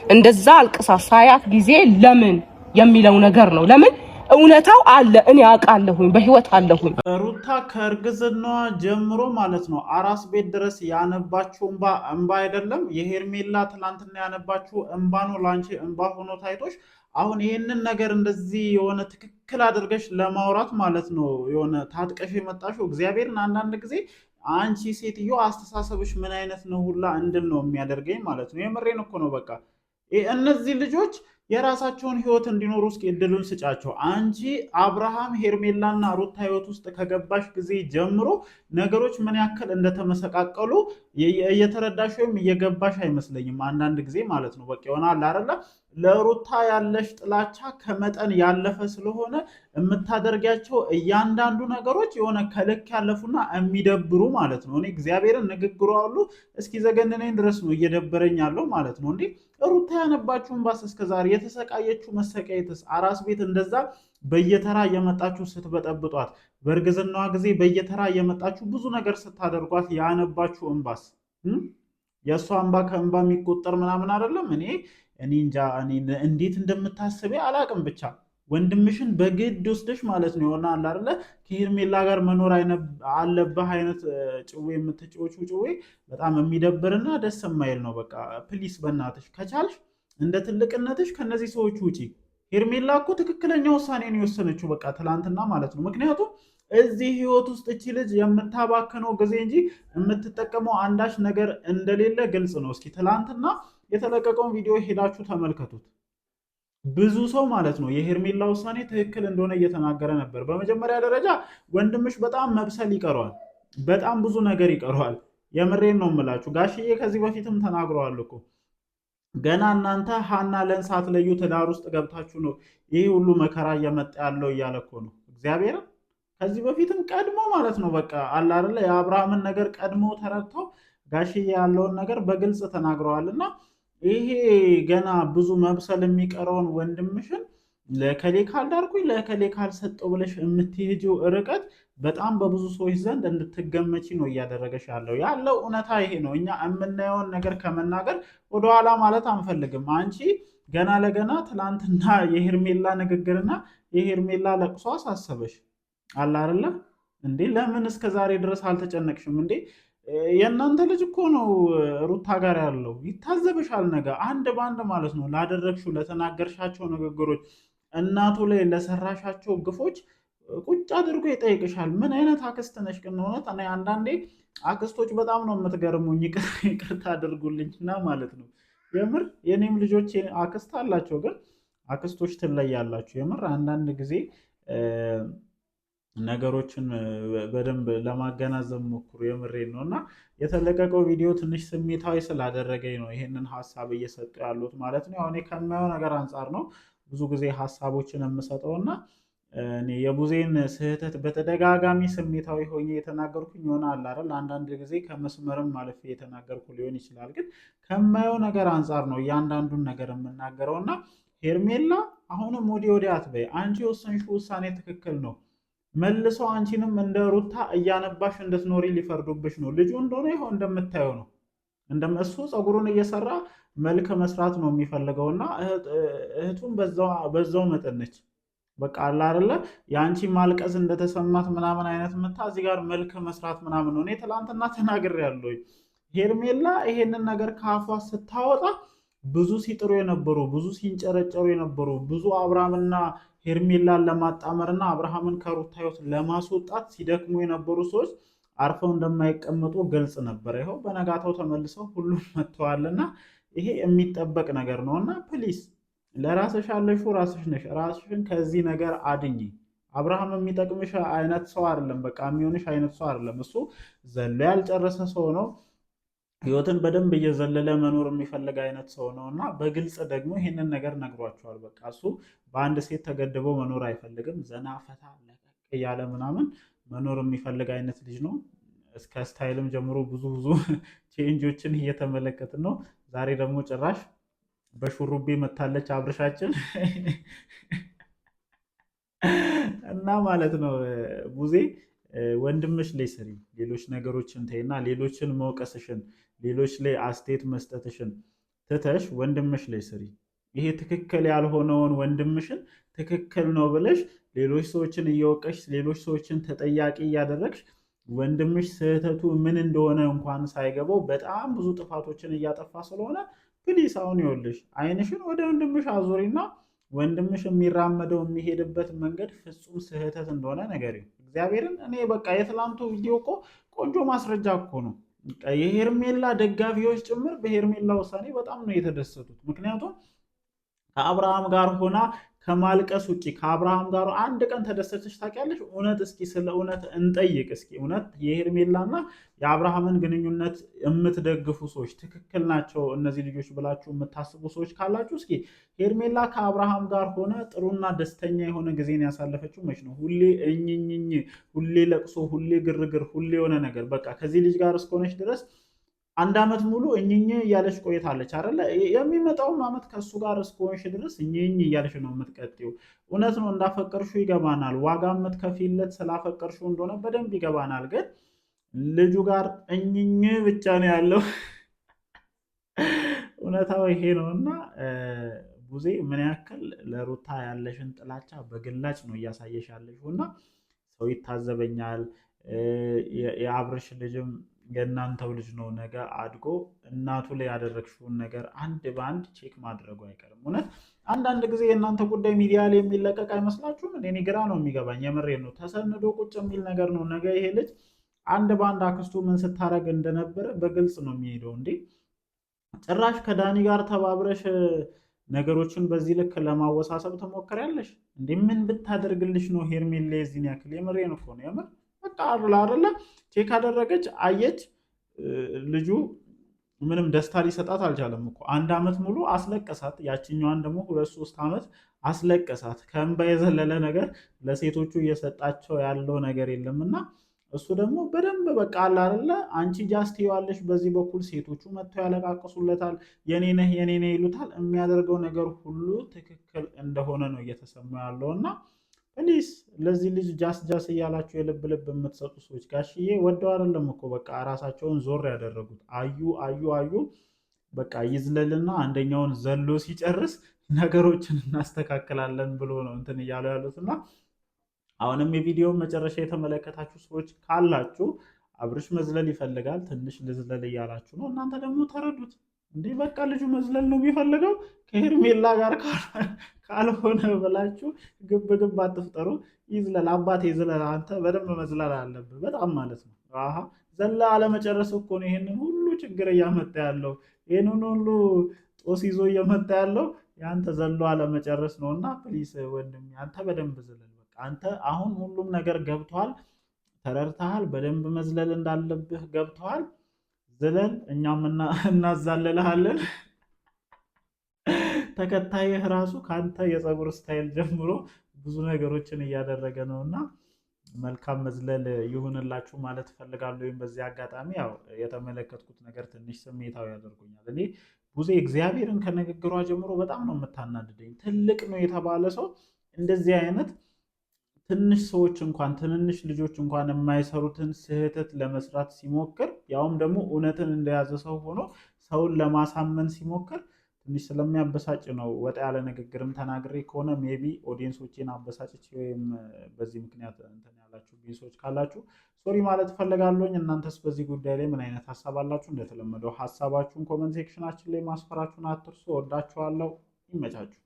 እንደዛ አልቅሳ ሳያት ጊዜ ለምን የሚለው ነገር ነው። ለምን እውነታው አለ፣ እኔ አውቃለሁኝ፣ በህይወት አለሁኝ። ሩታ ከእርግዝናዋ ጀምሮ ማለት ነው አራስ ቤት ድረስ ያነባችው እንባ አይደለም። የሄርሜላ ትላንትና ያነባችው እንባ ነው ላንቺ እንባ ሆኖ ታይቶሽ አሁን ይሄንን ነገር እንደዚህ የሆነ ትክክል አድርገሽ ለማውራት ማለት ነው የሆነ ታጥቀሽ የመጣሽው። እግዚአብሔርን አንዳንድ ጊዜ አንቺ ሴትዮ አስተሳሰብሽ ምን አይነት ነው ሁላ እንድል ነው የሚያደርገኝ ማለት ነው። የምሬን እኮ ነው። በቃ እነዚህ ልጆች የራሳቸውን ህይወት እንዲኖሩ እስኪ እድሉን ስጫቸው። አንቺ አብርሃም ሄርሜላና ሩታ ህይወት ውስጥ ከገባሽ ጊዜ ጀምሮ ነገሮች ምን ያክል እንደተመሰቃቀሉ እየተረዳሽ ወይም እየገባሽ አይመስለኝም። አንዳንድ ጊዜ ማለት ነው በቃ ይሆናል አይደለ? ለሩታ ያለሽ ጥላቻ ከመጠን ያለፈ ስለሆነ የምታደርጊያቸው እያንዳንዱ ነገሮች የሆነ ከልክ ያለፉና የሚደብሩ ማለት ነው። እኔ እግዚአብሔርን ንግግሩ አሉ እስኪ ዘገነነኝ ድረስ ነው እየደበረኝ ያለው ማለት ነው። እንዴ ሩታ ያነባችሁን ባስ እስከዛሬ የተሰቃየችው መሰቃየትስ አራስ ቤት እንደዛ በየተራ እየመጣችሁ ስትበጠብጧት፣ በእርግዝናዋ ጊዜ በየተራ እየመጣችሁ ብዙ ነገር ስታደርጓት ያነባችሁ እንባስ የእሷ እንባ ከእንባ የሚቆጠር ምናምን አይደለም። እኔ እንጃ እንዴት እንደምታስቤ አላቅም። ብቻ ወንድምሽን በግድ ወስደሽ ማለት ነው የሆነ አለ አይደለ ከሄርሜላ ጋር መኖር አለብህ አይነት ጭዌ የምትጭዎቹ ጭዌ በጣም የሚደብርና ደስ የማይል ነው። በቃ ፕሊስ በእናትሽ ከቻልሽ እንደ ትልቅነትሽ ከነዚህ ሰዎች ውጪ። ሄርሜላ እኮ ትክክለኛ ውሳኔ ነው የወሰነችው በቃ ትላንትና ማለት ነው። ምክንያቱም እዚህ ህይወት ውስጥ እቺ ልጅ የምታባክነው ጊዜ እንጂ የምትጠቀመው አንዳች ነገር እንደሌለ ግልጽ ነው። እስኪ ትላንትና የተለቀቀውን ቪዲዮ ሄዳችሁ ተመልከቱት። ብዙ ሰው ማለት ነው የሄርሜላ ውሳኔ ትክክል እንደሆነ እየተናገረ ነበር። በመጀመሪያ ደረጃ ወንድምሽ በጣም መብሰል ይቀረዋል፣ በጣም ብዙ ነገር ይቀረዋል። የምሬን ነው የምላችሁ። ጋሽዬ ከዚህ በፊትም ተናግረዋል እኮ ገና እናንተ ሀና ለን ሳትለዩ ትዳር ውስጥ ገብታችሁ ነው ይህ ሁሉ መከራ እየመጣ ያለው እያለ እኮ ነው እግዚአብሔር። ከዚህ በፊትም ቀድሞ ማለት ነው በቃ አለ አይደለ የአብርሃምን ነገር ቀድሞ ተረድተው ጋሽዬ ያለውን ነገር በግልጽ ተናግረዋል። እና ይሄ ገና ብዙ መብሰል የሚቀረውን ወንድምሽን ለከሌ ካልዳርኩኝ ለከሌ ካልሰጠው ብለሽ የምትሄጂው ርቀት በጣም በብዙ ሰዎች ዘንድ እንድትገመቺ ነው እያደረገሽ ያለው እውነታ ይሄ ነው። እኛ የምናየውን ነገር ከመናገር ወደኋላ ማለት አንፈልግም። አንቺ ገና ለገና ትላንትና የሄርሜላ ንግግርና የሄርሜላ ለቅሶ አሳሰበሽ አለ አይደለ እንዴ? ለምን እስከ ዛሬ ድረስ አልተጨነቅሽም እንዴ? የእናንተ ልጅ እኮ ነው ሩታ ጋር ያለው፣ ይታዘብሻል። ነገ አንድ በአንድ ማለት ነው ላደረግሽው ለተናገርሻቸው ንግግሮች፣ እናቱ ላይ ለሰራሻቸው ግፎች ቁጭ አድርጎ ይጠይቅሻል። ምን አይነት አክስት ነሽ ግን? እውነት እኔ አንዳንዴ አክስቶች በጣም ነው የምትገርሙኝ። ይቅርታ አድርጉልኝና ማለት ነው የምር የኔም ልጆች አክስት አላቸው፣ ግን አክስቶች ትለያላችሁ። የምር አንዳንድ ጊዜ ነገሮችን በደንብ ለማገናዘብ ሞክሩ። የምሬን ነው። እና የተለቀቀው ቪዲዮ ትንሽ ስሜታዊ ስላደረገኝ ነው ይሄንን ሀሳብ እየሰጡ ያሉት ማለት ነው። እኔ ከማየው ነገር አንጻር ነው ብዙ ጊዜ ሀሳቦችን የምሰጠው እና እኔ የቡዜን ስህተት በተደጋጋሚ ስሜታዊ ሆኜ የተናገርኩኝ ይሆናል አይደል? አንዳንድ ጊዜ ከመስመርም ማለፍ የተናገርኩ ሊሆን ይችላል። ግን ከማየው ነገር አንጻር ነው እያንዳንዱን ነገር የምናገረው። እና ሄርሜላ አሁንም ወዲያ አትበይ። አንቺ የወሰንሽው ውሳኔ ትክክል ነው። መልሰው አንቺንም እንደ ሩታ እያነባሽ እንድትኖሪ ሊፈርዱብሽ ነው። ልጁ እንደሆነ ይኸው እንደምታየው ነው። እሱ ፀጉሩን እየሰራ መልክ መስራት ነው የሚፈልገውና እህቱም በዛው መጠን ነች። በቃ አለ አይደለ የአንቺ ማልቀስ እንደተሰማት ምናምን አይነት መታ እዚህ ጋር መልክ መስራት ምናምን ነው። እኔ ትላንትና ተናግሬያለሁ። ሄርሜላ ይሄንን ነገር ከአፏ ስታወጣ ብዙ ሲጥሩ የነበሩ ብዙ ሲንጨረጨሩ የነበሩ ብዙ አብርሃምና ሄርሜላን ለማጣመርና አብርሃምን ከሩታ ህይወት ለማስወጣት ሲደክሙ የነበሩ ሰዎች አርፈው እንደማይቀመጡ ግልጽ ነበር። ይኸው በነጋታው ተመልሰው ሁሉም መጥተዋልና ይሄ የሚጠበቅ ነገር ነውና ፕሊስ ለራስሽ ያለሽው ራስሽ ነሽ። ራስሽን ከዚህ ነገር አድኝ። አብርሃም የሚጠቅምሽ አይነት ሰው አይደለም። በቃ የሚሆንሽ አይነት ሰው አይደለም። እሱ ዘሎ ያልጨረሰ ሰው ነው። ህይወትን በደንብ እየዘለለ መኖር የሚፈልግ አይነት ሰው ነው እና በግልጽ ደግሞ ይህንን ነገር ነግሯቸዋል። በቃ እሱ በአንድ ሴት ተገድቦ መኖር አይፈልግም። ዘና ፈታ ለቀቅ እያለ ምናምን መኖር የሚፈልግ አይነት ልጅ ነው። እስከ ስታይልም ጀምሮ ብዙ ቼንጆችን እየተመለከትን ነው። ዛሬ ደግሞ ጭራሽ በሹሩቤ መታለች አብርሻችን እና ማለት ነው ቡዜ ወንድምሽ ላይ ስሪ። ሌሎች ነገሮችን ተይና ሌሎችን መውቀስሽን ሌሎች ላይ አስተያየት መስጠትሽን ትተሽ ወንድምሽ ላይ ስሪ። ይሄ ትክክል ያልሆነውን ወንድምሽን ትክክል ነው ብለሽ ሌሎች ሰዎችን እየወቀሽ ሌሎች ሰዎችን ተጠያቂ እያደረግሽ ወንድምሽ ስህተቱ ምን እንደሆነ እንኳን ሳይገባው በጣም ብዙ ጥፋቶችን እያጠፋ ስለሆነ ፕሊስ አሁን ይኸውልሽ አይንሽን ወደ ወንድምሽ አዙሪና ወንድምሽ የሚራመደው የሚሄድበት መንገድ ፍጹም ስህተት እንደሆነ ነገር እግዚአብሔርን እኔ በቃ የትላንቱ ቪዲዮ እኮ ቆንጆ ማስረጃ እኮ ነው። የሄርሜላ ደጋፊዎች ጭምር በሄርሜላ ውሳኔ በጣም ነው የተደሰቱት። ምክንያቱም ከአብርሃም ጋር ሆና ከማልቀስ ውጭ ከአብርሃም ጋር አንድ ቀን ተደሰተች ታውቂያለሽ? እውነት እስኪ ስለ እውነት እንጠይቅ እስኪ። እውነት የሄርሜላና የአብርሃምን ግንኙነት የምትደግፉ ሰዎች ትክክል ናቸው እነዚህ ልጆች ብላችሁ የምታስቡ ሰዎች ካላችሁ እስኪ ሄርሜላ ከአብርሃም ጋር ሆነ ጥሩና ደስተኛ የሆነ ጊዜን ያሳለፈችው መች ነው? ሁሌ እኝኝኝ፣ ሁሌ ለቅሶ፣ ሁሌ ግርግር፣ ሁሌ የሆነ ነገር በቃ ከዚህ ልጅ ጋር እስከሆነች ድረስ አንድ ዓመት ሙሉ እኝኝ እያለች ቆይታለች አይደለ? የሚመጣውም ዓመት ከእሱ ጋር እስከሆንሽ ድረስ እኝኝ እያለች ነው የምትቀጥው። እውነት ነው እንዳፈቀርሽው ይገባናል። ዋጋ የምትከፊለት ስላፈቀርሽው እንደሆነ በደንብ ይገባናል። ግን ልጁ ጋር እኝኝ ብቻ ነው ያለው። እውነታው ይሄ ነው እና ቡዜ ምን ያክል ለሩታ ያለሽን ጥላቻ በግላጭ ነው እያሳየሽ ያለሽው እና ሰው ይታዘበኛል። የአብርሽ ልጅም የእናንተው ልጅ ነው። ነገ አድጎ እናቱ ላይ ያደረግሽውን ነገር አንድ በአንድ ቼክ ማድረጉ አይቀርም። እውነት አንዳንድ ጊዜ የእናንተ ጉዳይ ሚዲያ ላይ የሚለቀቅ አይመስላችሁም? እኔ ግራ ነው የሚገባኝ። የምሬ ነው። ተሰንዶ ቁጭ የሚል ነገር ነው። ነገ ይሄ ልጅ አንድ በአንድ አክስቱ ምን ስታደርግ እንደነበረ በግልጽ ነው የሚሄደው። እንዴ ጭራሽ ከዳኒ ጋር ተባብረሽ ነገሮችን በዚህ ልክ ለማወሳሰብ ትሞክሪያለሽ እንዴ? ምን ብታደርግልሽ ነው ሄርሜላ የዚህን ያክል? የምሬን እኮ ነው የምር በቃ አይደለ ቼክ አደረገች፣ አየች። ልጁ ምንም ደስታ ሊሰጣት አልቻለም እኮ። አንድ ዓመት ሙሉ አስለቀሳት። ያችኛዋን ደግሞ 2-3 ዓመት አስለቀሳት። ከእንባ የዘለለ ነገር ለሴቶቹ እየሰጣቸው ያለው ነገር የለም እና እሱ ደግሞ በደንብ በቃ አለ አይደለ አንቺ ጃስት ይዋለሽ። በዚህ በኩል ሴቶቹ መጥተው ያለቃቅሱለታል፣ የኔ ነህ የኔ ነህ ይሉታል። የሚያደርገው ነገር ሁሉ ትክክል እንደሆነ ነው እየተሰማ ያለው እና ፕሊስ ለዚህ ልጅ ጃስ እያላችሁ የልብ ልብ የምትሰጡ ሰዎች ጋሽዬ ወደው አይደለም እኮ በቃ ራሳቸውን ዞር ያደረጉት። አዩ በቃ ይዝለልና አንደኛውን ዘሎ ሲጨርስ ነገሮችን እናስተካክላለን ብሎ ነው እንትን እያሉ ያሉት እና አሁንም የቪዲዮውን መጨረሻ የተመለከታችሁ ሰዎች ካላችሁ አብርሽ መዝለል ይፈልጋል፣ ትንሽ ልዝለል እያላችሁ ነው። እናንተ ደግሞ ተረዱት። እንዲህ በቃ ልጁ መዝለል ነው የሚፈልገው ከሄርሜላ ጋር ካልሆነ ብላችሁ ግብ አትፍጠሩ። ይዝለል አባቴ ይዝለል። አንተ በደንብ መዝለል አለብህ በጣም ማለት ነው። ዘላ አለመጨረስ እኮ ነው ይሄንን ሁሉ ችግር እያመጣ ያለው። ይህንን ሁሉ ጦስ ይዞ እየመጣ ያለው የአንተ ዘሎ አለመጨረስ ነው እና ፕሊስ ወንድም አንተ በደንብ ዝለል። በቃ አንተ አሁን ሁሉም ነገር ገብቷል፣ ተረድተሃል። በደንብ መዝለል እንዳለብህ ገብተዋል። ዝለል፣ እኛም እናዛልልሃለን። ተከታይህ ራሱ ከአንተ የፀጉር ስታይል ጀምሮ ብዙ ነገሮችን እያደረገ ነው እና መልካም መዝለል ይሁንላችሁ ማለት እፈልጋለሁ። ወይም በዚህ አጋጣሚ ያው የተመለከትኩት ነገር ትንሽ ስሜታዊ ያደርጉኛል። እኔ ቡዜ እግዚአብሔርን ከንግግሯ ጀምሮ በጣም ነው የምታናድደኝ። ትልቅ ነው የተባለ ሰው እንደዚህ አይነት ትንሽ ሰዎች እንኳን ትንንሽ ልጆች እንኳን የማይሰሩትን ስህተት ለመስራት ሲሞክር ያውም ደግሞ እውነትን እንደያዘ ሰው ሆኖ ሰውን ለማሳመን ሲሞክር ትንሽ ስለሚያበሳጭ ነው። ወጣ ያለ ንግግርም ተናግሬ ከሆነ ሜቢ ኦዲየንሶቼን አበሳጭች ወይም በዚህ ምክንያት እንትን ያላችሁ ቢንሶች ካላችሁ ሶሪ ማለት እፈልጋለሁኝ። እናንተስ በዚህ ጉዳይ ላይ ምን አይነት ሀሳብ አላችሁ? እንደተለመደው ሀሳባችሁን ኮመንት ሴክሽናችን ላይ ማስፈራችሁን አትርሱ። ወዳችኋለሁ። ይመቻችሁ።